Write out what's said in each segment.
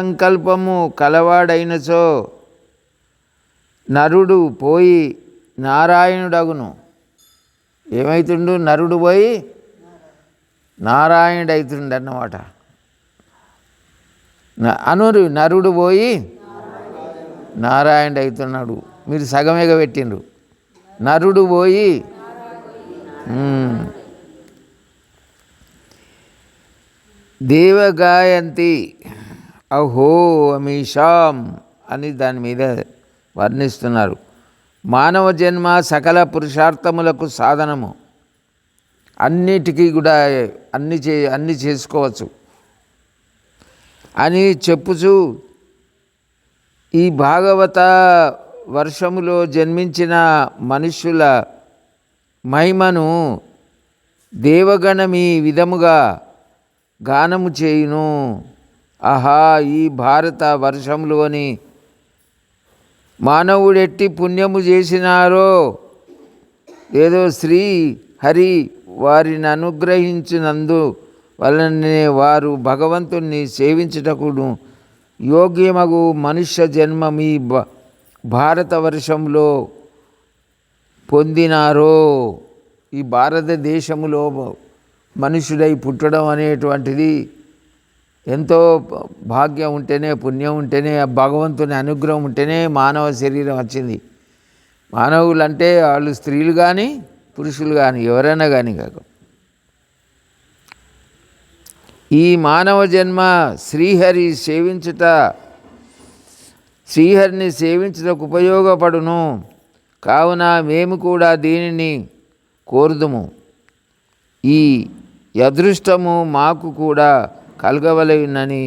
సంకల్పము కలవాడైనచో నరుడు పోయి నారాయణుడగును. ఏమైతుండు? నరుడు పోయి నారాయణుడు అవుతుండు అన్నమాట. నరుడు పోయి నారాయణుడు అవుతున్నాడు. మీరు సగమేగ పెట్టిండ్రు. నరుడు పోయి దేవగాయంతి అహో అమీషాం అని దాని మీద వర్ణిస్తున్నారు. మానవ జన్మ సకల పురుషార్థములకు సాధనము. అన్నిటికీ కూడా అన్ని చేసుకోవచ్చు అని చెప్పుచు ఈ భాగవత వర్షములో జన్మించిన మనుష్యుల మహిమను దేవగణమి విధముగా గానము చేయును. ఆహా, ఈ భారత వర్షంలోని మానవుడెట్టి పుణ్యము చేసినారో ఏదో శ్రీ హరి వారిని అనుగ్రహించినందు వలనే వారు భగవంతుణ్ణి సేవించుటకును యోగ్యమగు మనుష్య జన్మ మీ భారతవర్షంలో పొందినారో. ఈ భారతదేశములో మనుషుడై పుట్టడం అనేటువంటిది ఎంతో భాగ్యం ఉంటేనే, పుణ్యం ఉంటేనే, భగవంతుని అనుగ్రహం ఉంటేనే మానవ శరీరం వచ్చింది. మానవులు అంటే వాళ్ళు స్త్రీలు కానీ పురుషులు కానీ ఎవరైనా కానీ కాక ఈ మానవ జన్మ శ్రీహరిని సేవించుటకు ఉపయోగపడును. కావున మేము కూడా దీనిని కోరుదుము. ఈ అదృష్టము మాకు కూడా కలగవలెనని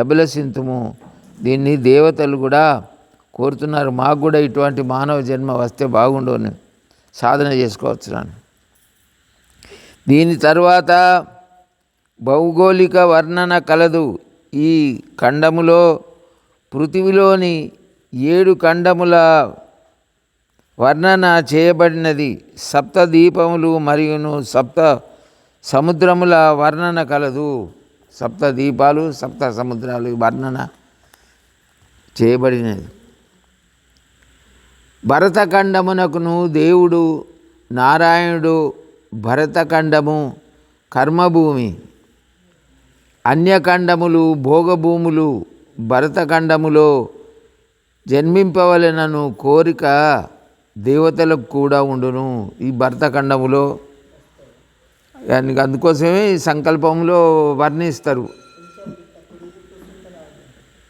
అభిలషింతుము. దీన్ని దేవతలు కూడా కోరుతున్నారు. మాకు కూడా ఇటువంటి మానవ జన్మ వస్తే బాగుండు అని సాధన చేసుకోవచ్చున్నాను. దీని తర్వాత భౌగోళిక వర్ణన కలదు. ఈ ఖండములో పృథివిలోని 7 ఖండముల వర్ణన చేయబడినది. సప్త దీపములు మరియును సప్త సముద్రముల వర్ణన కలదు. సప్త దీపాలు, సప్త సముద్రాలు వర్ణన చేయబడినది. భరతఖండమునకును దేవుడు నారాయణుడు భరతఖండము కర్మభూమి, అన్యఖండములు భోగభూములు. భరతఖండములో జన్మింపవలెనను కోరిక దేవతలకు కూడా ఉండును. ఈ భరతఖండములో అందుకోసమే ఈ సంకల్పంలో వర్ణిస్తారు.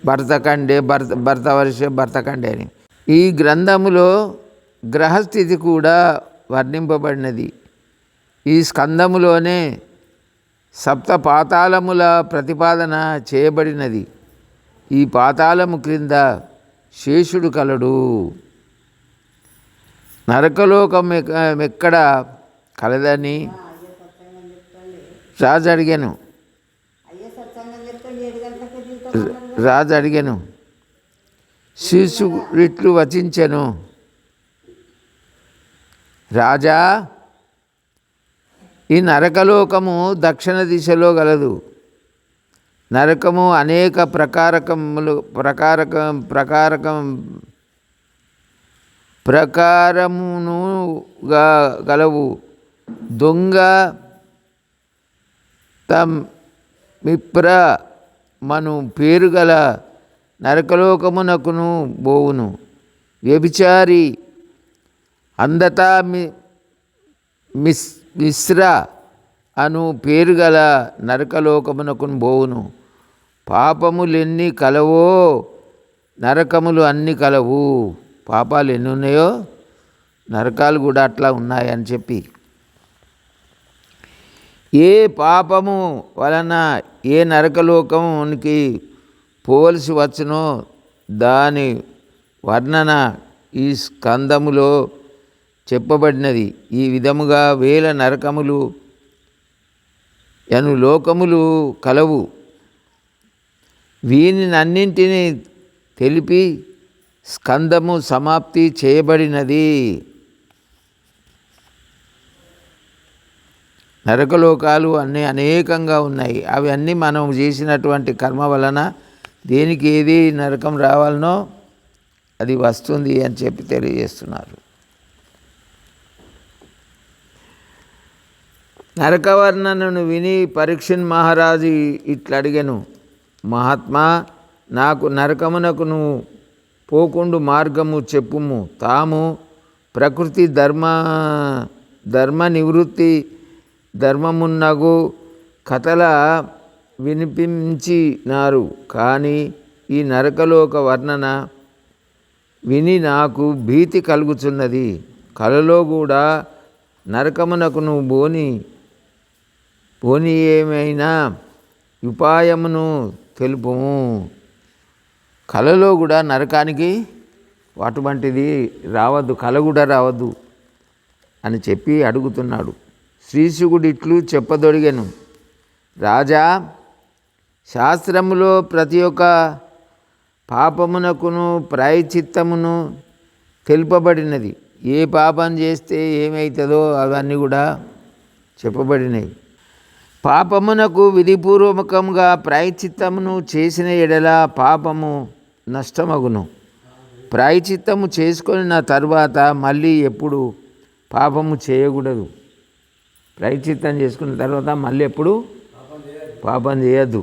భరతఖండే భరతవర్ష భరతఖండే అని. ఈ గ్రంథములో గ్రహస్థితి కూడా వర్ణింపబడినది. ఈ స్కందములోనే సప్త పాతాళముల ప్రతిపాదన చేయబడినది. ఈ పాతాళము క్రింద శేషుడు కలడు. నరకలోకం ఎక్కడ కలదని రాజు అడిగాను. శిశుడిట్లు వచించెను. రాజా, ఈ నరకలోకము దక్షిణ దిశలో గలదు. నరకము అనేక ప్రకారమునుగా గలవు. దొంగ మిప్ర మను పేరు గల నరకలోకమునకును బోవును. వ్యభిచారి అందతా మిశ్ర అను పేరు గల నరకలోకమునకును బోవును. పాపములెన్ని కలవో నరకములు అన్ని కలవు. పాపాలు ఎన్ని ఉన్నాయో నరకాలు కూడా అట్లా ఉన్నాయని చెప్పి, ఏ పాపము వలన ఏ నరకలోకమునికి పోవలసి వచ్చునో దాని వర్ణన ఈ స్కందములో చెప్పబడినది. ఈ విధముగా 1000 నరకములు అను లోకములు కలవు. వీనినన్నింటినీ తెలిపి స్కందము సమాప్తి చేయబడినది. నరకలోకాలు అన్నీ అనేకంగా ఉన్నాయి. అవి అన్నీ మనం చేసినటువంటి కర్మ వలన దేనికి ఏది నరకం రావాలనో అది వస్తుంది అని చెప్పి తెలియజేస్తున్నారు. నరకవర్ణనను విని పరీక్షణ్ మహారాజు ఇట్లా అడిగాను, మహాత్మా, నాకు నరకమునకును పోకుండు మార్గము చెప్పుము. తాము ప్రకృతి ధర్మ నివృత్తి ధర్మమున్నగు కథల వినిపించినారు. కానీ ఈ నరకలోక వర్ణన విని నాకు భీతి కలుగుతున్నది. కలలో కూడా నరకమునకును పోని ఏమైనా ఉపాయమును తెలుపుము. కలలో కూడా నరకానికి అటువంటిది రావద్దు, కల కూడా రావద్దు అని చెప్పి అడుగుతున్నాడు. శ్రీశుకుడు ఇట్లు చెప్పదొడిగాను, రాజా, శాస్త్రములో ప్రతి ఒక్క పాపమునకును ప్రాయశ్చిత్తమును తెలుపబడినది. ఏ పాపం చేస్తే ఏమవుతుందో అవన్నీ కూడా చెప్పబడినవి. పాపమునకు విధిపూర్వకంగా ప్రాయశ్చిత్తమును చేసిన ఎడల పాపము నష్టమగును. ప్రాయశ్చిత్తము చేసుకున్న తర్వాత మళ్ళీ ఎప్పుడు పాపము చేయకూడదు. ప్రాయశ్చిత్తం చేసుకున్న తర్వాత మళ్ళీ ఎప్పుడు పాపం చేయద్దు.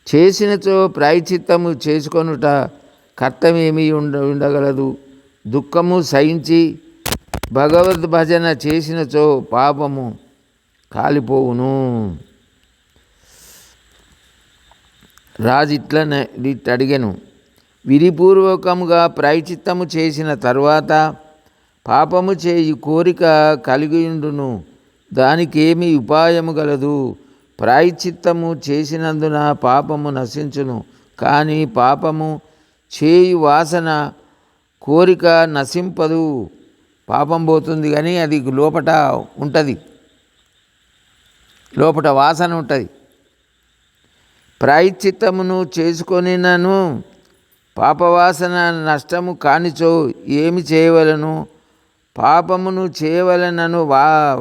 చేసినచో ప్రాయశ్చిత్తము చేసుకొనుట కర్తమేమీ ఉండగలదు. దుఃఖము సహించి భగవద్భజన చేసినచో పాపము కాలిపోవును. రాజు ఇట్లా అడిగాను, విధిపూర్వకముగా ప్రాయశ్చిత్తము చేసిన తర్వాత పాపము చేయి కోరిక కలిగియుండును. దానికేమి ఉపాయము గలదు? ప్రాయశ్చిత్తము చేసినందున పాపము నశించును. కానీ పాపము చేయి వాసన కోరిక నశింపదు. పాపం పోతుంది కానీ అది లోపట ఉంటుంది, లోపట వాసన ఉంటుంది. ప్రాయశ్చిత్తమును చేసుకొనినను పాపవాసన నష్టము కానిచో ఏమి చేయవలను? పాపమును చేయవలనను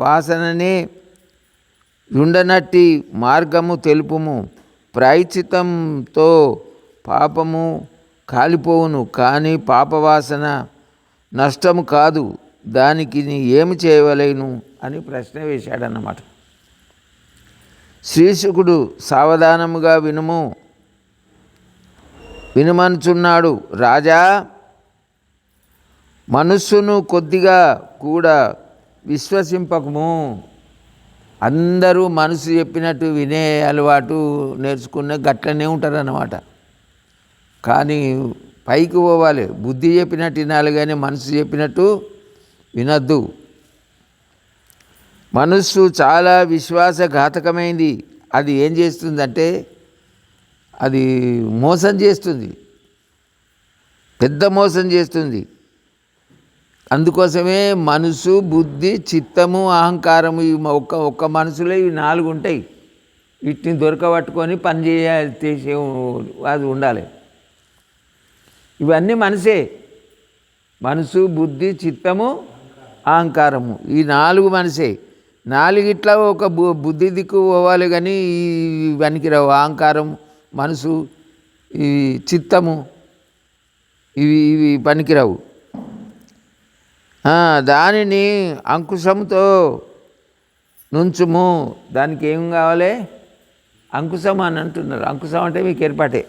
వాసననే ఉండనట్టి మార్గము తెలుపుము. ప్రాయశ్చిత్తంతో పాపము కాలిపోవును, కానీ పాపవాసన నష్టము కాదు. దానికి నీ ఏమి చేయవలేను అని ప్రశ్న వేశాడన్నమాట. శ్రీశుకుడు సావధానముగా వినుమనుచున్నాడు. రాజా, మనస్సును కొద్దిగా కూడా విశ్వసింపకము. అందరూ మనసు చెప్పినట్టు వినే అలవాటు నేర్చుకున్న గట్లనే ఉంటారన్నమాట. కానీ పైకి పోవాలి, బుద్ధి చెప్పినట్టు వినాలి కానీ మనసు చెప్పినట్టు వినద్దు. మనస్సు చాలా విశ్వాసఘాతకమైంది. అది ఏం చేస్తుందంటే అది మోసం చేస్తుంది, పెద్ద మోసం చేస్తుంది. అందుకోసమే మనసు, బుద్ధి, చిత్తము, అహంకారము ఇవి ఒక్క మనసులో ఇవి 4 ఉంటాయి. వీటిని దొరకబట్టుకొని పని చేసే అది ఉండాలి. ఇవన్నీ మనసే. మనసు, బుద్ధి, చిత్తము, అహంకారము ఈ 4 మనసే. 4 ఒక బుద్ధి దిక్కు పోవాలి కానీ ఇవన్నీ రావు. అహంకారం, మనసు, ఈ చిత్తము ఇవి పనికిరావు. దానిని అంకుశంతో నుంచుము. దానికి ఏం కావాలి? అంకుశం అని అంటున్నారు. అంకుశం అంటే మీకు ఏర్పాటే.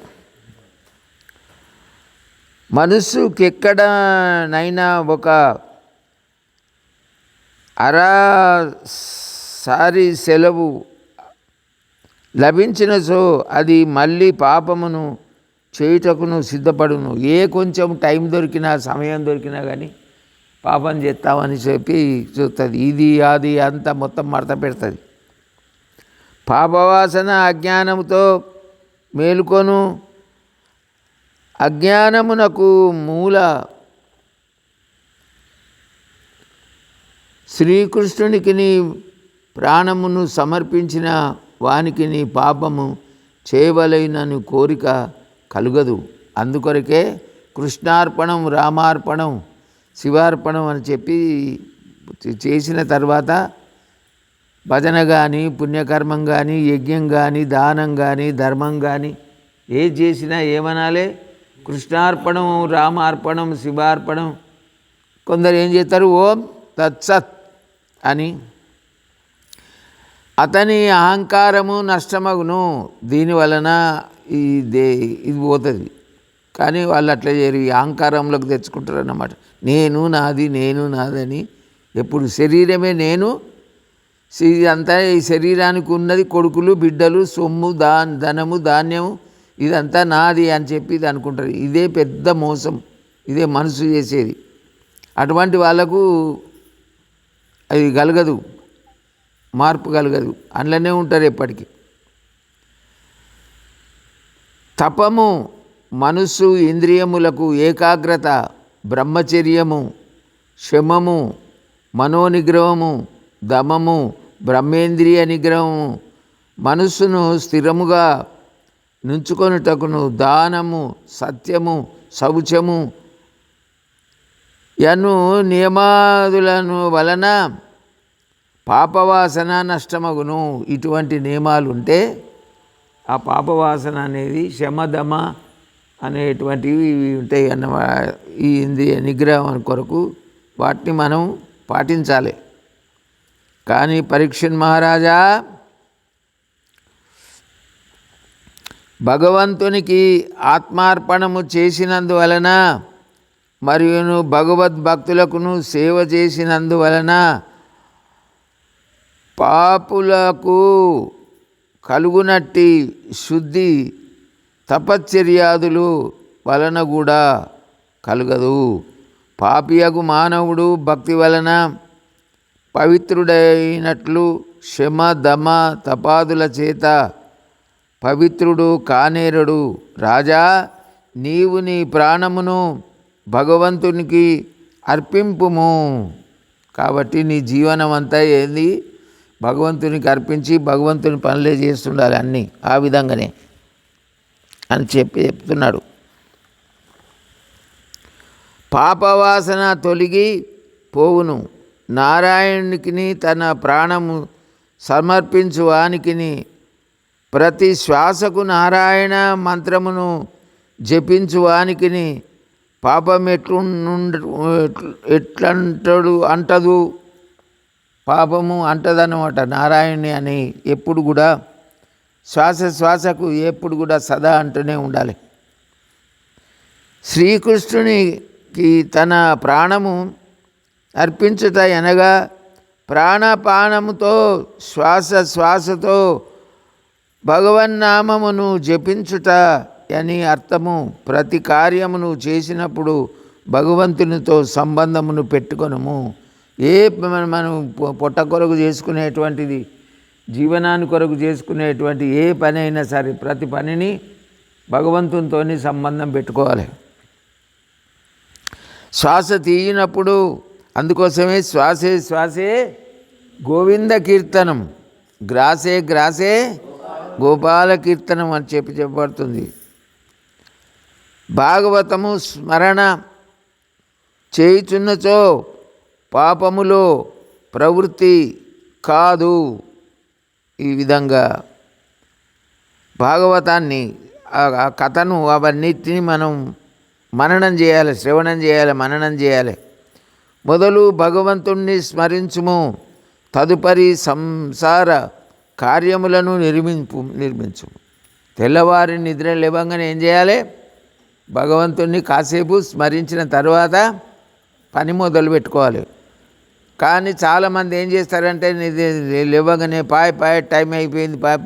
మనస్సుకెక్కడనైనా ఒక అరసారి సెలవు లభించినచో అది మళ్ళీ పాపమును చేయుటకును సిద్ధపడును. కొంచెం టైం దొరికినా, సమయం దొరికినా కానీ పాపం చేస్తామని చెప్పి చూస్తుంది. ఇది అది అంతా మొత్తం మడత పెడుతుంది. పాపవాసన అజ్ఞానముతో మేలుకొను. అజ్ఞానమునకు మూల శ్రీకృష్ణునికి నీ ప్రాణమును సమర్పించిన వానికి నీ పాపము చేయవలెనని కోరిక కలుగదు. అందుకొరకే కృష్ణార్పణం, రామార్పణం, శివార్పణం అని చెప్పి చేసిన తర్వాత భజన కానీ, పుణ్యకర్మం కానీ, యజ్ఞం కానీ, దానం కానీ, ధర్మం కానీ ఏది చేసినా ఏమనాలి? కృష్ణార్పణం, రామార్పణం, శివార్పణం. కొందరు ఏం చేస్తారు? ఓం తత్సత్ అని. అతని అహంకారము నష్టమగును, దీనివలన ఇది పోతుంది. కానీ వాళ్ళు అట్లా చేయరు, ఈ అహంకారంలోకి తెచ్చుకుంటారు అన్నమాట. నేను నాదని ఎప్పుడు శరీరమే నేను, అంతా ఈ శరీరానికి ఉన్నది కొడుకులు, బిడ్డలు, సొమ్ము, ధనము, ధాన్యము, ఇదంతా నాది అని చెప్పి ఇది అనుకుంటారు. ఇదే పెద్ద మోసం, ఇదే మనసు చేసేది. అటువంటి వాళ్ళకు అది కలగదు, మార్పు కలగదు, అందులోనే ఉంటారు ఎప్పటికీ. తపము మనస్సు ఇంద్రియములకు ఏకాగ్రత, బ్రహ్మచర్యము, శమము, మనోనిగ్రహము, దమము, బ్రహ్మేంద్రియ నిగ్రహము, మనస్సును స్థిరముగా నుంచుకొనుటకును దానము, సత్యము, శౌచము యను నియమాదులను వలన పాపవాసన నష్టమగును. ఇటువంటి నియమాలు ఉంటే ఆ పాపవాసన అనేది శమదమ అనేటువంటివి ఉంటాయి అన్నమాట. ఈ ఇంద్రియ నిగ్రహం కొరకు వాటిని మనం పాటించాలి. కానీ పరీక్షణ్ మహారాజా, భగవంతునికి ఆత్మార్పణము చేసినందువలన మరియు భగవద్భక్తులకును సేవ చేసినందువలన పాపులకు కలుగునట్టి శుద్ధి తపశ్చర్యాదులు వలన కూడా కలగదు. పాపియగు మానవుడు భక్తి వలన పవిత్రుడైనట్లు శమ దమ తపాదుల చేత పవిత్రుడు కానేరడు. రాజా, నీవు నీ ప్రాణమును భగవంతునికి అర్పింపుము. కాబట్టి నీ జీవనం అంతా ఏంది? భగవంతునికి అర్పించి భగవంతుని పనులే చేస్తుండాలి అన్నీ ఆ విధంగానే అని చెప్తున్నాడు. పాపవాసన తొలగి పోవును. నారాయణునికి తన ప్రాణము సమర్పించు వానికి ప్రతి శ్వాసకు నారాయణ మంత్రమును జపించు వానికి పాపం అంటదు. పాపము అంటదన్నమాట నారాయణి అని ఎప్పుడు కూడా శ్వాసకు ఎప్పుడు కూడా సదా అంటూనే ఉండాలి. శ్రీకృష్ణునికి తన ప్రాణము అర్పించుట అనగా ప్రాణపానముతో శ్వాసతో భగవన్నామమును జపించుట అని అర్థము. ప్రతి కార్యమును చేసినప్పుడు భగవంతునితో సంబంధమును పెట్టుకొనము. మనం పొట్ట కొరకు చేసుకునేటువంటిది, జీవనాన్ని కొరకు చేసుకునేటువంటి ఏ పని అయినా సరే ప్రతి పనిని భగవంతునితో సంబంధం పెట్టుకోవాలి. శ్వాస తీయినప్పుడు అందుకోసమే శ్వాసే గోవింద కీర్తనం, గ్రాసే గోపాల కీర్తనం అని చెప్పబడుతుంది. భాగవతము స్మరణ చేయుచున్నచో పాపములో ప్రవృత్తి కాదు. ఈ విధంగా భాగవతాన్ని ఆ కథను అవన్నిటిని మనం మననం చేయాలి, శ్రవణం చేయాలి, మననం చేయాలి. మొదలు భగవంతుణ్ణి స్మరించుము, తదుపరి సంసార కార్యములను నిర్మించుము. తెల్లవారి నిద్ర లేవగానే ఏం చేయాలి? భగవంతుణ్ణి కాసేపు స్మరించిన తర్వాత పని మొదలు పెట్టుకోవాలి. కానీ చాలామంది ఏం చేస్తారంటే లేవగానే పాయ్ టైం అయిపోయింది పాయ్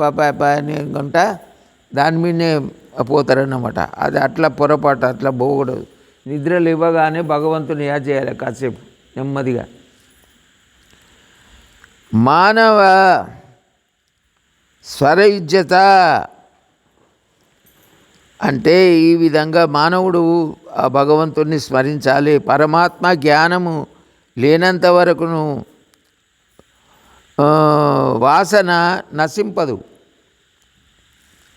అని అనుకుంటా దాని మీదనే పోతారన్నమాట. అది అట్లా పొరపాటు, అట్లా పోకూడదు. నిద్ర లేవగానే భగవంతుని యాద చేయాలి కాసేపు నెమ్మదిగా. మానవ స్వరయుజ్యత అంటే ఈ విధంగా మానవుడు ఆ భగవంతుణ్ణి స్మరించాలి. పరమాత్మ జ్ఞానము లేనంత వరకును వాసన నశింపదు.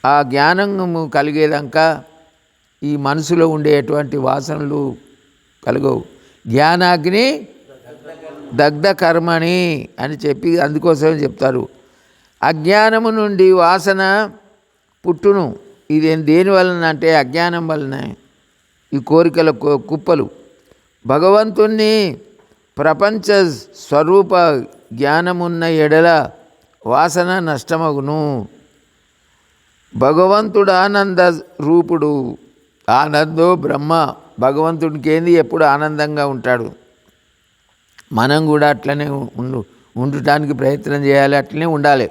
ఆ జ్ఞానము కలిగేదాకా ఈ మనసులో ఉండేటువంటి వాసనలు కలగవు. జ్ఞానాగ్ని దగ్ధ కర్మణి అని చెప్పి అందుకోసమే చెప్తారు. అజ్ఞానము నుండి వాసన పుట్టును, ఇది దేని వలన అంటే అజ్ఞానం వలన ఈ కోరికల కుప్పలు. భగవంతుణ్ణి ప్రపంచ స్వరూప జ్ఞానమున్న ఎడల వాసన నష్టమగును. భగవంతుడు ఆనంద రూపుడు, ఆనందో బ్రహ్మ. భగవంతుడికి ఏంది ఎప్పుడు ఆనందంగా ఉంటాడు. మనం కూడా అట్లనే ఉండటానికి ప్రయత్నం చేయాలి, అట్లనే ఉండాలి.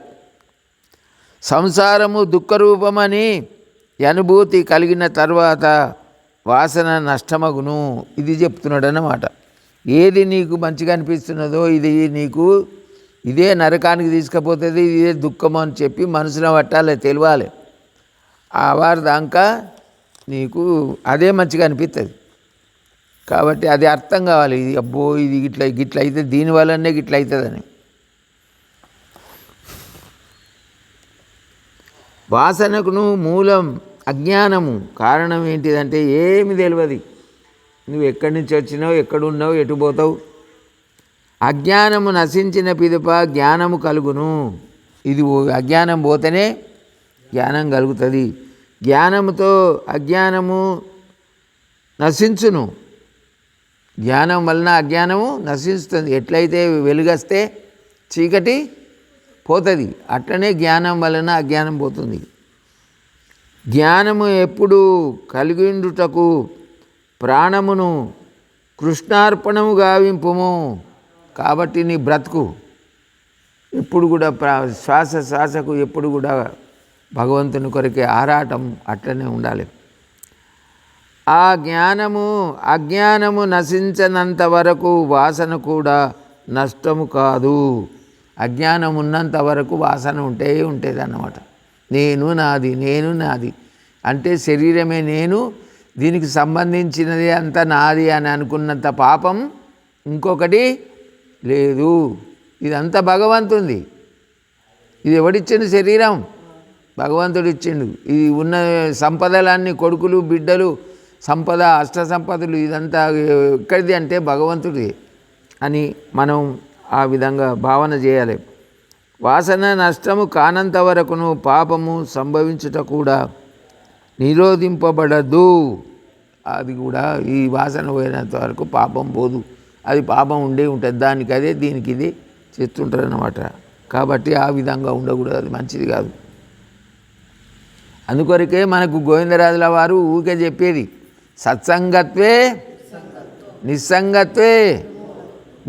సంసారము దుఃఖరూపమని అనుభూతి కలిగిన తర్వాత వాసన నష్టమగును. ఇది చెప్తున్నాడు అన్నమాట. ఏది నీకు మంచిగా అనిపిస్తున్నదో ఇది నీకు ఇదే నరకానికి తీసుకుపోతుంది, ఇదే దుఃఖము అని చెప్పి మనసులో పట్టాలి, తెలియాలి. ఆ వారి దాకా నీకు అదే మంచిగా అనిపిస్తుంది. కాబట్టి అది అర్థం కావాలి. ఇది అబ్బో ఇది గిట్ల అయితే దీనివల్లనే గిట్ల అవుతుందని. వాసనకును మూలం అజ్ఞానము. కారణం ఏంటిదంటే ఏమి తెలియదు. నువ్వు ఎక్కడి నుంచి వచ్చినావు, ఎక్కడున్నావు, ఎటు పోతావు. అజ్ఞానము నశించిన పిదప జ్ఞానము కలుగును. ఇది అజ్ఞానం పోతేనే జ్ఞానం కలుగుతుంది. జ్ఞానముతో అజ్ఞానము నశించును. జ్ఞానం వలన అజ్ఞానము నశిస్తుంది. ఎట్లయితే వెలుగస్తే చీకటి పోతుంది, అట్లనే జ్ఞానం వలన అజ్ఞానం పోతుంది. జ్ఞానము ఎప్పుడు కలిగిండుటకు ప్రాణమును కృష్ణార్పణము గావింపుము. కాబట్టి నీ బ్రతుకు ఎప్పుడు కూడా శ్వాస శ్వాసకు ఎప్పుడు కూడా భగవంతుని కొరకే ఆరాటం అట్లనే ఉండాలి. ఆ అజ్ఞానము నశించనంత వరకు వాసన కూడా నష్టము కాదు. అజ్ఞానం ఉన్నంత వరకు వాసన ఉంటుంది అన్నమాట. నేను నాది అంటే శరీరమే నేను, దీనికి సంబంధించినది అంతా నాది అని అనుకున్నంత పాపం ఇంకొకటి లేదు. ఇదంతా భగవంతునిది. ఇది ఎవడిచ్చిండు? శరీరం భగవంతుడు ఇచ్చిండు. ఇది ఉన్న సంపదలన్నీ కొడుకులు బిడ్డలు సంపద అష్ట సంపదలు ఇదంతా ఎక్కడిది అంటే భగవంతుడి అని మనం ఆ విధంగా భావన చేయాలి. వాసన నష్టము కానంత వరకును పాపము సంభవించుట కూడా నిరోధింపబడదు. అది కూడా ఈ వాసన పోయినంత వరకు పాపం పోదు. అది పాపం ఉండే ఉంటుంది. దానికి అదే దీనికి ఇది చేస్తుంటారు అన్నమాట. కాబట్టి ఆ విధంగా ఉండకూడదు, అది మంచిది కాదు. అందుకొరకే మనకు గోవిందరాజుల వారు ఊకే చెప్పేది సత్సంగత్వే నిస్సంగత్వే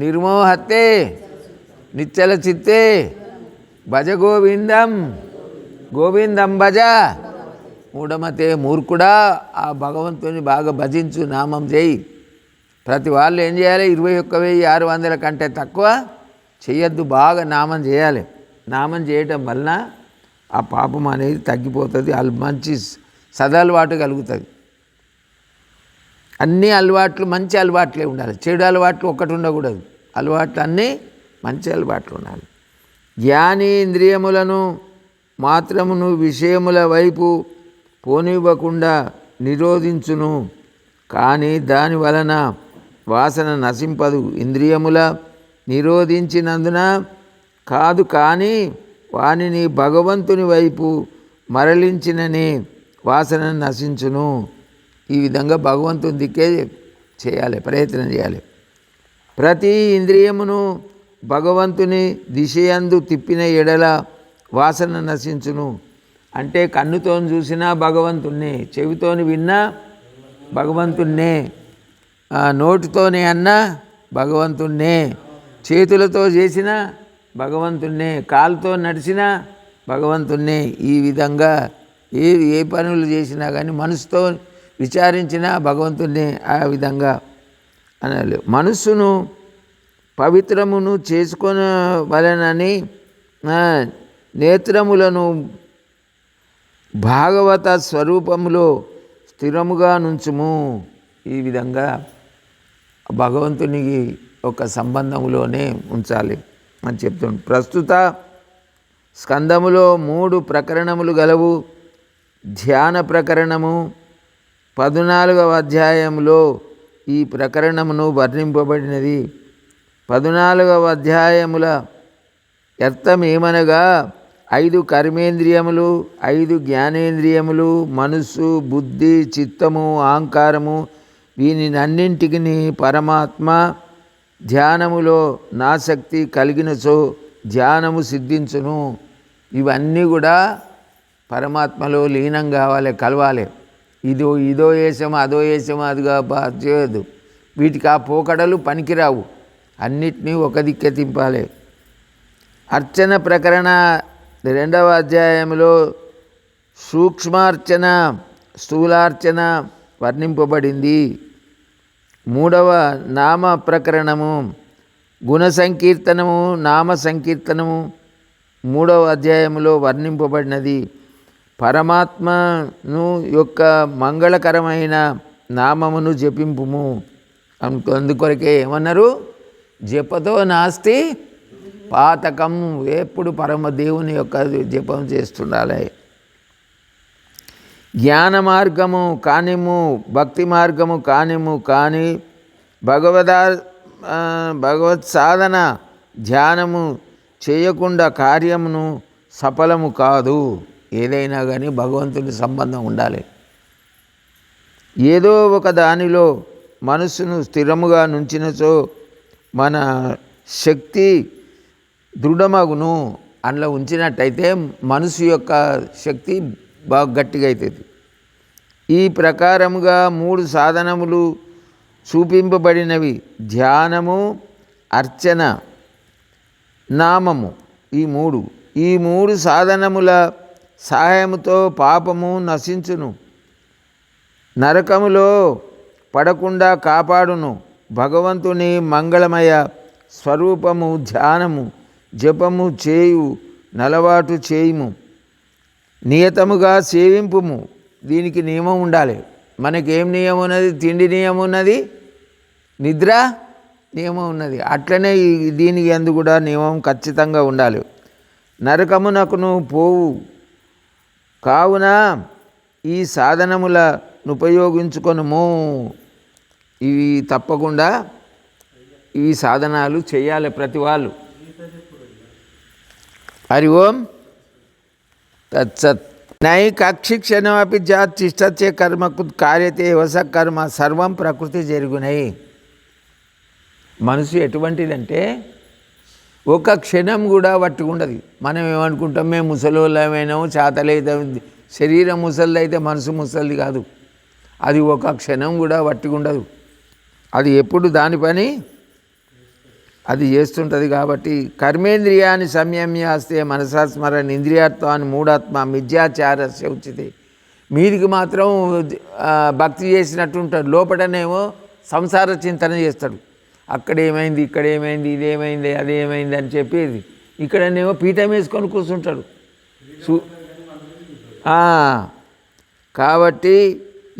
నిర్మోహత్వే నిశ్చల చిత్తే భజ గోవిందం గోవిందం భజ మూఢమతే. మూర్ఖుడా, ఆ భగవంతుని బాగా భజించు, నామం చేయి. ప్రతి వాళ్ళు ఏం చేయాలి? 21,600 కంటే తక్కువ చేయొద్దు, బాగా నామం చేయాలి. నామం చేయటం వలన ఆ పాపం అనేది తగ్గిపోతుంది. మంచి సదలవాటు కలుగుతుంది. అన్ని అలవాట్లు మంచి అలవాట్లే ఉండాలి, చెడు అలవాట్లు ఒక్కటి ఉండకూడదు. అలవాట్లు అన్నీ మంచి అలవాట్లు ఉండాలి. జ్ఞాని ఇంద్రియములను మాత్రమును విషయముల వైపు పోనివ్వకుండా నిరోధించును, కానీ దాని వలన వాసన నశింపదు. ఇంద్రియముల నిరోధించినందున కాదు, కానీ వానిని భగవంతుని వైపు మరలించిననే వాసన నశించును. ఈ విధంగా భగవంతుని దిక్కే చేయాలి, ప్రయత్నం చేయాలి. ప్రతి ఇంద్రియమును భగవంతుని దిశయందు తిప్పిన ఎడల వాసన నశించును. అంటే కన్నుతో చూసినా భగవంతుణ్ణే, చెవితోని విన్నా భగవంతుణ్ణే, నోటితోనే అన్నా భగవంతుణ్ణే, చేతులతో చేసినా భగవంతుణ్ణే, కాలుతో నడిచినా భగవంతుణ్ణే. ఈ విధంగా ఏ పనులు చేసినా కానీ మనసుతో విచారించినా భగవంతుణ్ణే. ఆ విధంగా అనాలి. మనస్సును పవిత్రమును చేసుకొనవలెనని నేత్రములను భాగవత స్వరూపములో స్థిరముగా నుంచుము. ఈ విధంగా భగవంతునికి ఒక సంబంధములోనే ఉంచాలి అని చెప్తుంది. ప్రస్తుత స్కందములో 3 ప్రకరణములు గలవు. ధ్యాన ప్రకరణము 14వ అధ్యాయంలో ఈ ప్రకరణమును వర్ణింపబడినది. 14వ అధ్యాయముల అర్థం ఏమనగా 5 కర్మేంద్రియములు, 5 జ్ఞానేంద్రియములు, మనస్సు, బుద్ధి, చిత్తము, అహంకారము, వీనినన్నింటికి పరమాత్మ ధ్యానములో నాశక్తి కలిగినచో ధ్యానము సిద్ధించును. ఇవన్నీ కూడా పరమాత్మలో లీనం కావాలి, కలవాలి. ఇదో వేషము అదో వేషము అదిగా చేయదు. వీటికి ఆ పోకడలు పనికిరావు. అన్నిటినీ ఒక దిక్కే తింపాలి. అర్చన ప్రకరణ 2వ అధ్యాయంలో సూక్ష్మార్చన, స్థూలార్చన వర్ణింపబడింది. 3వ నామ ప్రకరణము గుణ సంకీర్తనము, నామ సంకీర్తనము 3వ అధ్యాయంలో వర్ణింపబడినది. పరమాత్మను యొక్క మంగళకరమైన నామమును జపింపుము. అందుకొరకే ఏమన్నారు? జపతో నాస్తి పాతకం. ఎప్పుడు దేవుని యొక్క జపం చేస్తుండాలి. జ్ఞాన మార్గము కానిము, భక్తి మార్గము కానిము, కానీ భగవత్ సాధన ధ్యానము చేయకుండా కార్యమును సఫలము కాదు. ఏదైనా కానీ భగవంతుని సంబంధం ఉండాలి. ఏదో ఒక దానిలో మనస్సును స్థిరముగా నుంచినచో మన శక్తి దృఢమగును. అందులో ఉంచినట్టయితే మనసు యొక్క శక్తి బాగా గట్టిగా అవుతుంది. ఈ ప్రకారముగా 3 సాధనములు చూపింపబడినవి: ధ్యానము, అర్చన, నామము. ఈ మూడు సాధనముల సహాయముతో పాపము నశించును, నరకములో పడకుండా కాపాడును. భగవంతుని మంగళమయ స్వరూపము ధ్యానము జపము చేయు నలవాటు చేయుము. నియతముగా సేవింపుము. దీనికి నియమం ఉండాలి. మనకేం నియమం ఉన్నది? తిండి నియమం ఉన్నది, నిద్ర నియమం ఉన్నది. అట్లనే దీనికి అందు కూడా నియమం ఖచ్చితంగా ఉండాలి. నరకమునకును పోవు. కావున ఈ సాధనములను ఉపయోగించుకొనుము. ఇవి తప్పకుండా ఈ సాధనాలు చేయాలి ప్రతి వాళ్ళు. హరి ఓం తత్సత్. నై కక్షిక్షణమపి జాత్ తిష్టచ్చే కర్మకు కార్యతే వస కర్మ సర్వం ప్రకృతి జరుగునై. మనసు ఎటువంటిదంటే ఒక క్షణం కూడా పట్టుకుండదు. మనం ఏమనుకుంటాం? మేము ముసలోళ్ళమైనాము, చేతలైతే శరీరం ముసలిది అయితే మనసు ముసలిది కాదు. అది ఒక క్షణం కూడా పట్టుకుండదు. అది ఎప్పుడు దాని పని అది చేస్తుంటుంది. కాబట్టి కర్మేంద్రియాన్ని సంయమ్యాస్తే మనసా స్మరణ ఇంద్రియాత్వాన్ని మూఢాత్మ మిథ్యాచారస్య ఉచితే. మీదికి మాత్రం భక్తి చేసినట్టు ఉంటాడు, లోపలనేమో సంసార చింతన చేస్తాడు. అక్కడేమైంది, ఇక్కడేమైంది, ఇదేమైంది, అదేమైంది అని చెప్పేది. ఇక్కడనేమో పీఠం వేసుకొని కూర్చుంటాడు. కాబట్టి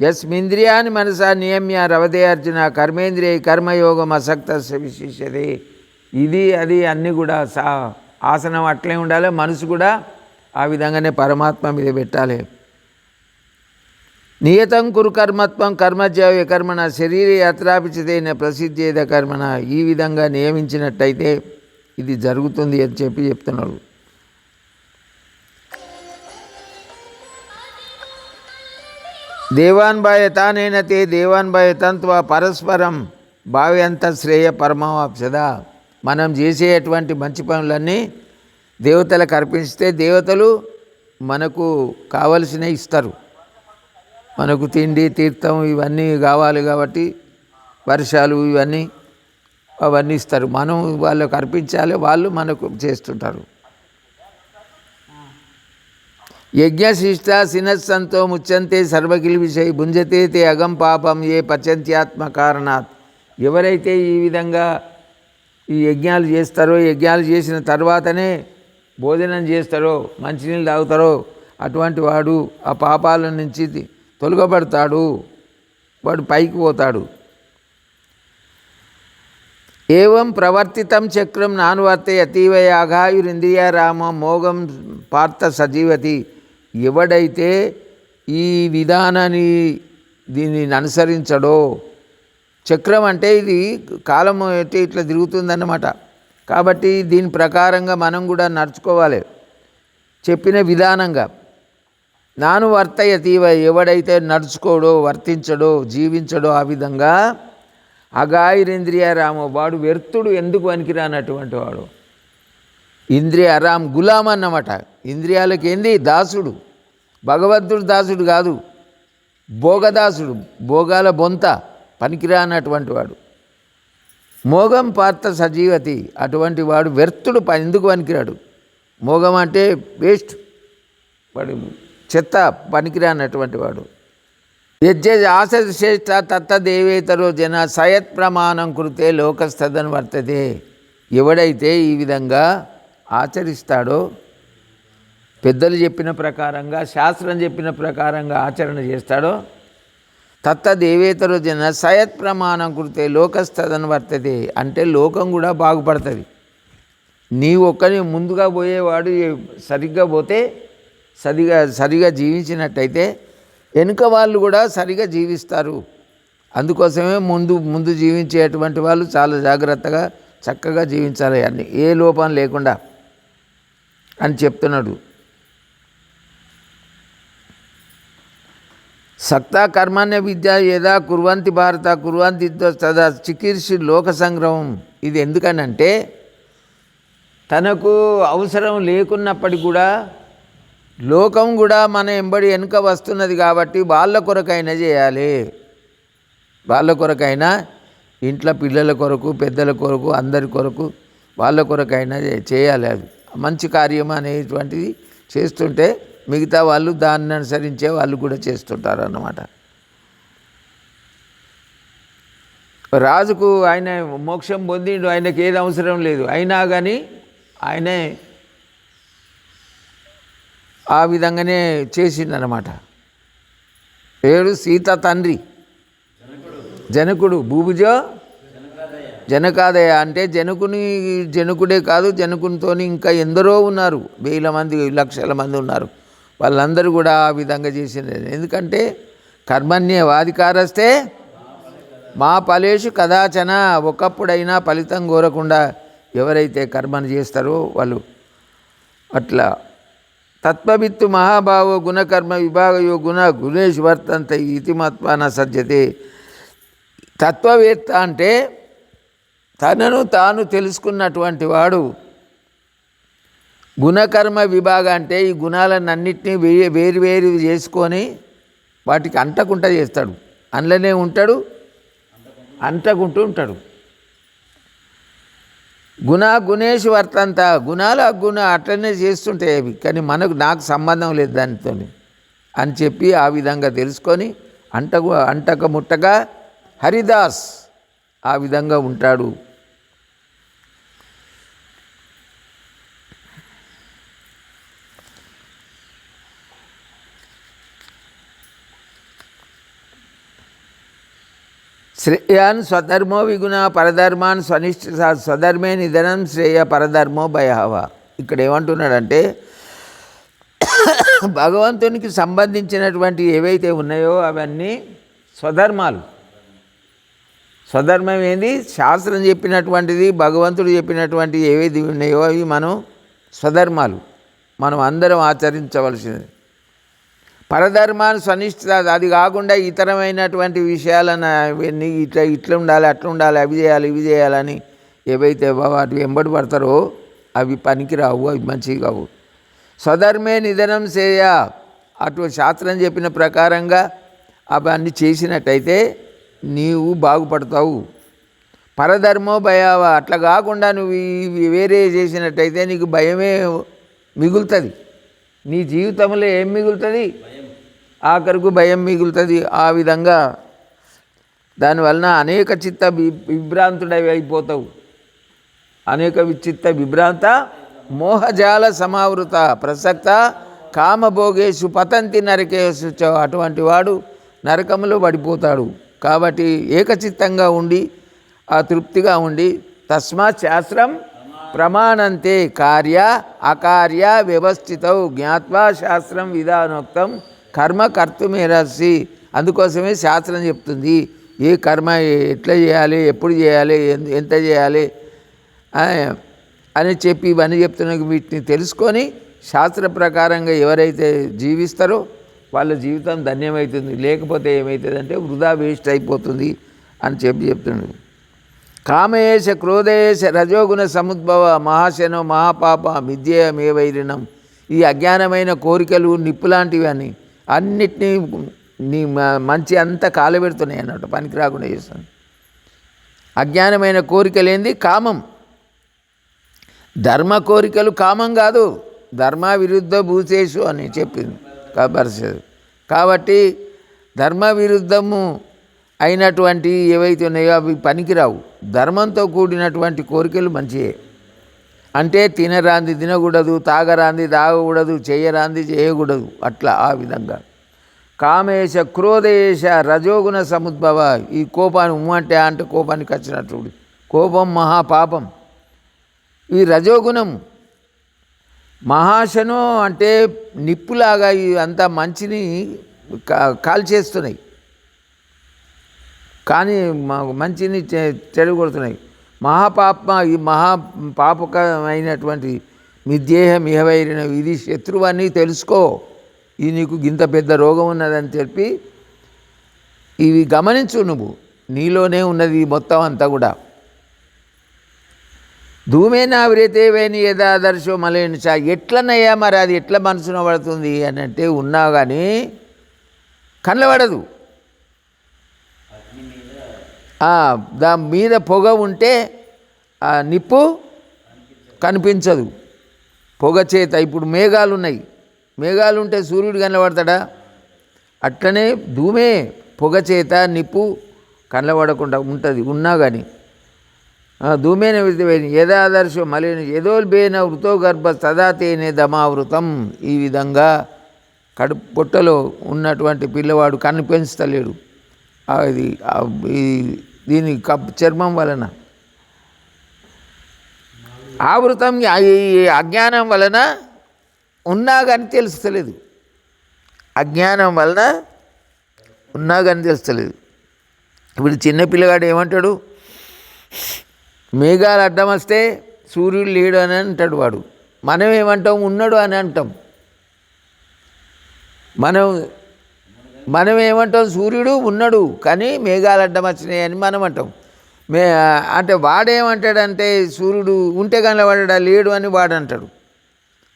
యస్మింద్రియాన్ని మనసా నియమ్య రవదే అర్జున కర్మేంద్రియ కర్మయోగం అసక్త విశిష్యతే. ఇది అది అన్నీ కూడా ఆసనం అట్లే ఉండాలి. మనసు కూడా ఆ విధంగానే పరమాత్మ మీద పెట్టాలి. నియతం కురు కర్మత్వం కర్మజ్యాయ కర్మణ శరీరే అత్రాపిచితేన ప్రసిద్ధేద కర్మణ. ఈ విధంగా నియమించినట్టయితే ఇది జరుగుతుంది అని చెప్తున్నాడు. దేవాన్ భాయతానేన తే దేవాన్ భాయతంత్వ పరస్పరం భావ్యంత శ్రేయ పరమాప్సద. మనం చేసేటువంటి మంచి పనులన్నీ దేవతలకు అర్పిస్తే దేవతలు మనకు కావలసినవి ఇస్తారు. మనకు తిండి తీర్థం ఇవన్నీ కావాలి కాబట్టి వర్షాలు అవన్నీ ఇస్తారు. మనం వాళ్ళకు అర్పించాలి, వాళ్ళు మనకు చేస్తుంటారు. యజ్ఞశిష్ట సినస్సంతో ముచ్చంతే సర్వకిల్ విషయ భుంజతే తే అగం పాపం ఏ పచంత్యాత్మ కారణాత్. ఎవరైతే ఈ విధంగా ఈ యజ్ఞాలు చేస్తారో, యజ్ఞాలు చేసిన తర్వాతనే భోజనం చేస్తారో, మంచినీళ్ళు తాగుతారో, అటువంటి వాడు ఆ పాపాల నుంచి తొలగబడతాడు, వాడు పైకి పోతాడు. ఏవం ప్రవర్తితం చక్రం నానువర్తే అతీవ యాఘాయురింద్రియారామ మోగం పార్థ సజీవతి. ఎవడైతే ఈ విధానాన్ని దీన్ని అనుసరించడో, చక్రం అంటే ఇది కాలం అయితే ఇట్లా తిరుగుతుందన్నమాట. కాబట్టి దీని ప్రకారంగా మనం కూడా నడుచుకోవాలి. చెప్పిన విధానంగా నాను వర్తయతీవ, ఎవడైతే నడుచుకోడో, వర్తించడో, జీవించడో ఆ విధంగా అగాయిరింద్రియ రామో, వాడు వ్యర్థుడు, ఎందుకు పనికిరానటువంటి వాడు. ఇంద్రియ రామ్ గులాం అన్నమాట. ఇంద్రియాలకు ఏంది దాసుడు, భగవంతుడు దాసుడు కాదు, భోగదాసుడు, భోగాల బొంత, పనికిరానటువంటి వాడు. మోగం పార్త సజీవతి, అటువంటి వాడు వ్యర్థుడు, ఎందుకు పనికిరాడు. మోగం అంటే వేస్ట్, వాడు చెత్త, పనికిరానటువంటి వాడు. యజ్జ ఆశ్రేష్ట తత్తదేవేతరో జన సయత్ ప్రమాణం కృతే లోకస్తదన్ వర్తతే. ఎవడైతే ఈ విధంగా ఆచరిస్తాడో, పెద్దలు చెప్పిన ప్రకారంగా, శాస్త్రం చెప్పిన ప్రకారంగా ఆచరణ చేస్తాడో, తత్తదేవేతరో జన సయత్ ప్రమాణం కృతే లోకస్తదన్ వర్తతే, అంటే లోకం కూడా బాగుపడుతుంది. నీ ఒక్కని ముందుగా పోయేవాడు సరిగ్గా పోతే, సరిగా జీవించినట్టయితే వెనుక వాళ్ళు కూడా సరిగా జీవిస్తారు. అందుకోసమే ముందు జీవించేటువంటి వాళ్ళు చాలా జాగ్రత్తగా చక్కగా జీవించాలి, అన్ని ఏ లోపం లేకుండా అని చెప్తున్నాడు. సక్తా కర్మాణ్య విద్య యదా కుర్వంతి భారత కుర్వంతి తదా చికీర్షి లోక సంగ్రహం. ఇది ఎందుకనంటే తనకు అవసరం లేకున్నప్పటికీ కూడా లోకం కూడా మన ఎంబడి వెనుక వస్తున్నది కాబట్టి వాళ్ళ కొరకైనా చేయాలి. వాళ్ళ కొరకైనా, ఇంట్లో పిల్లల కొరకు, పెద్దల కొరకు, అందరి కొరకు, వాళ్ళ కొరకైనా చేయాలి. అది మంచి కార్యం అనేటువంటిది చేస్తుంటే మిగతా వాళ్ళు దాన్ని అనుసరించే వాళ్ళు కూడా చేస్తుంటారు అన్నమాట. రాజుకు ఆయన మోక్షం పొందిండు, ఆయనకి ఏది అవసరం లేదు, అయినా కానీ ఆయనే ఆ విధంగానే చేసిండనమాట. పేరు సీత తండ్రి జనకుడు, భూభుజో జనకాదయ, అంటే జనకుడే కాదు, జనకునితో ఇంకా ఎందరో ఉన్నారు, వేల మంది, లక్షల మంది ఉన్నారు. వాళ్ళందరూ కూడా ఆ విధంగా చేసిండ్రు. ఎందుకంటే కర్మణ్యేవాధికారస్తే మా ఫలేషు కదాచన, ఒకప్పుడైనా ఫలితం కోరకుండా ఎవరైతే కర్మను చేస్తారో వాళ్ళు అట్లా. తత్వవిత్తు మహాభావో గుణకర్మ విభాగయో గుణేషు వర్తంత ఇతిమత్వాన సజ్జతే. తత్వవేత్త అంటే తనను తాను తెలుసుకున్నటువంటి వాడు. గుణకర్మ విభాగ అంటే ఈ గుణాలన్నింటినీ వేరు చేసుకొని వాటికి అంటకుండా చేస్తాడు, అందులోనే ఉంటాడు, అంటకుంటూ ఉంటాడు. గుణేషు వర్తంత, గుణాలు అట్లనే చేస్తుంటాయి అవి, కానీ నాకు సంబంధం లేదు దానితో అని చెప్పి ఆ విధంగా తెలుసుకొని అంటక ముట్టగా హరిదాస్ ఆ విధంగా ఉంటాడు. శ్రేయాన్ స్వధర్మో విగుణ పరధర్మాన్ స్వనిష్ఠ స్వధర్మే నిధనం శ్రేయ పరధర్మో భయావ. ఇక్కడ ఏమంటున్నాడంటే భగవంతునికి సంబంధించినటువంటి ఏవైతే ఉన్నాయో అవన్నీ స్వధర్మాలు. స్వధర్మం ఏంది? శాస్త్రం చెప్పినటువంటిది, భగవంతుడు చెప్పినటువంటి ఏవైతే ఉన్నాయో అవి మనం స్వధర్మాలు, మనం అందరం ఆచరించవలసినది. పరధర్మాన్ని స్వనిష్ఠ, అది కాకుండా ఇతరమైనటువంటి విషయాలను అవన్నీ ఇట్లా ఉండాలి, అట్లా ఉండాలి, అవి చేయాలి, ఇవి చేయాలని ఏవైతే వాటి వెంబడి పడతారో అవి పనికిరావు, అవి మంచివి కావు. స్వధర్మే నిధనం చేయ, అటు శాస్త్రం చెప్పిన ప్రకారంగా అవన్నీ చేసినట్టయితే నీవు బాగుపడతావు. పరధర్మో భయావ, అట్లా కాకుండా నువ్వు వేరే చేసినట్టయితే నీకు భయమే మిగులుతుంది. నీ జీవితంలో ఏం మిగులుతుంది? ఆఖరుకు భయం మిగులుతుంది. ఆ విధంగా దానివలన అనేక చిత్త విభ్రాంతుడవి అయిపోతావు. అనేక చిత్త విభ్రాంత మోహజాల సమావృత ప్రసక్త కామభోగేషు పతంతి నరకేషు. అటువంటి వాడు నరకంలో పడిపోతాడు. కాబట్టి ఏకచిత్తంగా ఉండి ఆ తృప్తిగా ఉండి తస్మాత్ శాస్త్రం ప్రమాణంతే కార్య అకార్య వ్యవస్థితౌ జ్ఞాత్వా శాస్త్రం విధానోక్తం కర్మ కర్తుమేరసి. అందుకోసమే శాస్త్రం చెప్తుంది ఏ కర్మ ఎట్లా చేయాలి, ఎప్పుడు చేయాలి, ఎంత చేయాలి అని చెప్పి ఇవన్నీ చెప్తున్న వీటిని తెలుసుకొని శాస్త్ర ప్రకారంగా ఎవరైతే జీవిస్తారో వాళ్ళ జీవితం ధన్యమవుతుంది. లేకపోతే ఏమవుతుందంటే వృధా వేస్ట్ అయిపోతుంది అని చెప్తున్నాడు. కామయేశ క్రోధయేశ రజోగుణ సముద్భవ మహాశనో మహాపాప మిథ్యేయమేవైరిణం. ఈ అజ్ఞానమైన కోరికలు నిప్పు లాంటివి అని అన్నిటినీ నీ మంచి అంతా కాలబెడుతున్నాయి అన్నట్టు, పనికి రాకుండా చేస్తాను. అజ్ఞానమైన కోరికలేంది కామం. ధర్మ కోరికలు కామం కాదు, ధర్మ విరుద్ధ భూతేషు అని చెప్పింది కాబట్టి ధర్మ విరుద్ధము అయినటువంటి ఏవైతే ఉన్నాయో అవి పనికిరావు. ధర్మంతో కూడినటువంటి కోరికలు మంచివే. అంటే తినరాంది తినకూడదు, తాగరాంది తాగకూడదు, చేయరాంది చేయకూడదు, అట్లా ఆ విధంగా. కామేశ క్రోధేశ రజోగుణ సముద్భవ. ఈ కోపాన్ని అంటే కోపానికి వచ్చినట్టు. కోపం మహాపాపం. ఈ రజోగుణం మహాశనో అంటే నిప్పులాగా అంతా మంచిని కాల్చేస్తున్నాయి, కానీ మంచిని చెడగొడుతున్నాయి. ఈ మహాపాపకమైనటువంటి మిథ్యేహం ఇహవైరిన ఇది శత్రువని తెలుసుకో, ఇది నీకు గింత పెద్ద రోగం ఉన్నదని చెప్పి ఇవి గమనించు. నువ్వు నీలోనే ఉన్నది మొత్తం అంతా కూడా. ధూమేనావిరైతే వేణి యథాదర్శో మలేని చా. ఎట్లనయ్యా మరి అది ఎట్లా మనసున పడుతుంది అని అంటే ఉన్నా కానీ కనబడదు. దాని మీద పొగ ఉంటే ఆ నిప్పు కనిపించదు పొగ చేత. ఇప్పుడు మేఘాలు ఉన్నాయి, మేఘాలు ఉంటే సూర్యుడు కనబడతాడా? అట్లనే ధూమే పొగ చేత నిప్పు కనబడకుండా ఉంటుంది ఉన్నా కానీ. ధూమేన యథాదర్శో మలిన యదోల్బేన వృతో గర్భ సదాతేనే దమావృతం. ఈ విధంగా కడుపు పొట్టలో ఉన్నటువంటి పిల్లవాడు కనిపించలేడు. అది దీని చర్మం వలన ఆవృతం. ఈ అజ్ఞానం వలన ఉన్నా కానీ తెలుస్తలేదు, అజ్ఞానం వలన ఉన్నా కానీ తెలుస్తలేదు. ఇప్పుడు చిన్న పిల్లగాడు ఏమంటాడు? మేఘాలు అడ్డం వస్తే సూర్యుడు లేడు అని అంటాడు వాడు. మనం ఏమంటాం? ఉన్నాడు అని అంటాం. మనం ఏమంటాం? సూర్యుడు ఉన్నాడు కానీ మేఘాలు అడ్డం వచ్చినాయి అని మనం అంటాం. అంటే వాడేమంటాడంటే సూర్యుడు ఉంటే కనబడ్డా లేడు అని వాడు అంటాడు.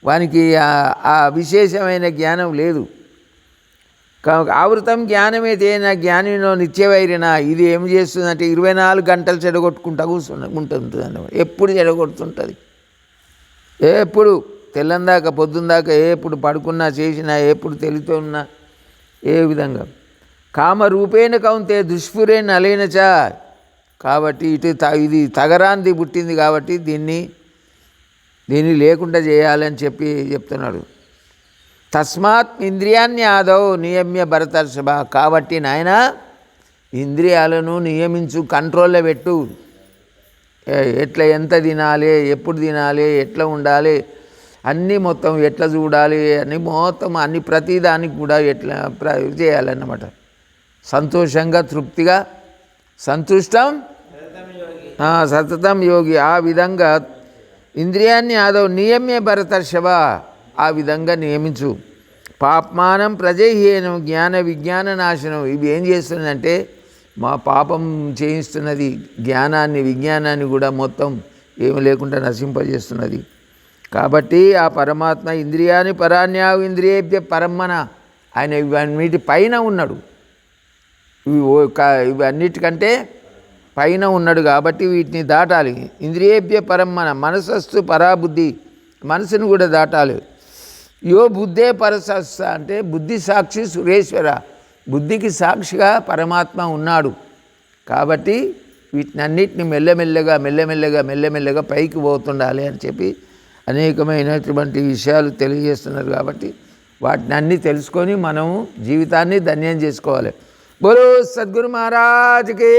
వానికి ఆ విశేషమైన జ్ఞానం లేదు. ఆవృతం జ్ఞానమే తేన జ్ఞానినో నిత్యవైరిన. ఇది ఏం చేస్తుందంటే 24 గంటలు చెడగొట్టుకుంటా ఉంటుంది అన్నమాట. ఎప్పుడు చెడగొడుతుంటుంది, ఎప్పుడు తెల్లందాకా పొద్దుందాకా, ఎప్పుడు పడుకున్నా చేసినా, ఎప్పుడు తెలితో ఉన్నా ఏ విధంగా. కామరూపేణ కౌంతే దుష్పురేణ అలైనచా. కాబట్టి ఇది తగరాంది పుట్టింది కాబట్టి దీన్ని లేకుండా చేయాలని చెప్తున్నాడు. తస్మాత్ ఇంద్రియాన్ని ఆదౌ నియమ్య భరతర్షభ. కాబట్టి నాయన ఇంద్రియాలను నియమించు, కంట్రోల్లో పెట్టు. ఎట్లా ఎంత తినాలి, ఎప్పుడు తినాలి, ఎట్లా ఉండాలి, అన్నీ మొత్తం ఎట్లా చూడాలి అని మొత్తం అన్ని ప్రతిదానికి కూడా ఎట్లా చేయాలన్నమాట. సంతోషంగా తృప్తిగా సంతుష్టం సతతం యోగి. ఆ విధంగా ఇంద్రియాన్ని ఆదౌ నియమ్య భరతర్షభ. ఆ విధంగా నియమించు. పాప్మానం ప్రజహీనం జ్ఞాన విజ్ఞాన నాశనం. ఇవి ఏం చేస్తుందంటే మా పాపం చేయిస్తున్నది, జ్ఞానాన్ని విజ్ఞానాన్ని కూడా మొత్తం ఏమి లేకుండా నశింపజేస్తున్నది. కాబట్టి ఆ పరమాత్మ ఇంద్రియాన్ని పరాన్యావు ఇంద్రియేభ్య పరమ్మన. ఆయన ఇవన్నిటి పైన ఉన్నాడు, ఇవన్నిటికంటే పైన ఉన్నాడు కాబట్టి వీటిని దాటాలి. ఇంద్రియేభ్య పరమ్మన మనసస్తు పరాబుద్ధి. మనసును కూడా దాటాలి. యో బుద్ధే పరసస్స అంటే బుద్ధి సాక్షి సురేశ్వర. బుద్ధికి సాక్షిగా పరమాత్మ ఉన్నాడు కాబట్టి వీటినన్నిటిని మెల్లమెల్లగా పైకి పోతుండాలి అని చెప్పి అనేకమైనటువంటి విషయాలు తెలియజేస్తున్నారు. కాబట్టి వాటిని అన్నీ తెలుసుకొని మనము జీవితాన్ని ధన్యం చేసుకోవాలి. బోలో సద్గురు మహారాజ్కి.